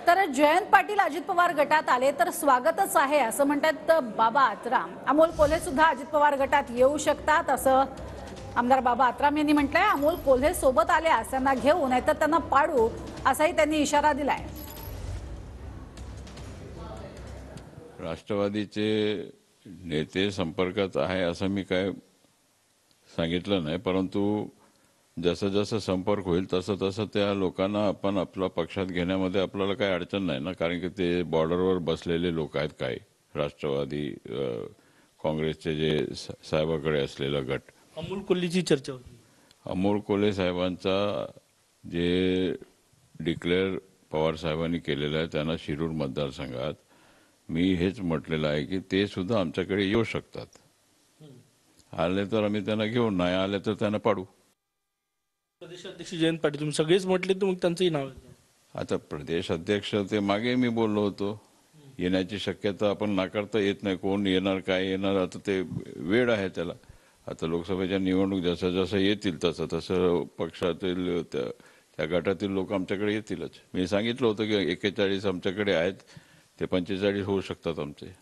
तर जयंत पाटील अजित पवार गटात आले तर स्वागतच आहे असं म्हणतात बाबा आत्राम। अमोल कोल्हे सुद्धा अजित पवार गटात येऊ शकतात असं आमदार बाबा आत्राम यांनी म्हटलंय। अमोल कोल्हे सोबत आल्यास त्यांना घेऊ नाहीतर त्यांना पाडू असाही त्यांनी इशारा दिलाय। राष्ट्रवादीचे नेते संपर्कात आहे असं मी काय सांगितलं नाही, परंतु जसं जसं संपर्क होईल तसं तसं त्या लोकांना आपण आपल्या पक्षात घेण्यामध्ये आपल्याला काही अडचण नाही ना, कारण की ते बॉर्डरवर बसलेले लोक आहेत काही राष्ट्रवादी काँग्रेसचे जे साहेबाकडे असलेला गट। अमोल कोल्हेची चर्चा होती। अमोल कोल्हे साहेबांचा जे डिक्लेअर पवार साहेबांनी केलेलं आहे त्यांना शिरूर मतदारसंघात मी हेच म्हटलेलं आहे की ते सुद्धा आमच्याकडे येऊ शकतात। आले तर आम्ही त्यांना घेऊन, नाही आले तर त्यांना पाडू। प्रदेशाध्यक्ष जयंत पाटील तुम्ही सगळेच म्हटले तर मग त्यांचंही नाव येतं। आता प्रदेश अध्यक्ष ते मागे मी बोललो होतो, येण्याची शक्यता आपण नाकारता येत नाही। कोण येणार काय येणार आता ते वेळ आहे त्याला। आता लोकसभेच्या निवडणूक जसं जसं येतील तसं तसं पक्षातील त्या गटातील लोक आमच्याकडे येतीलच। मी सांगितलं होतं की 41 आमच्याकडे आहेत, ते 45 होऊ शकतात आमचे।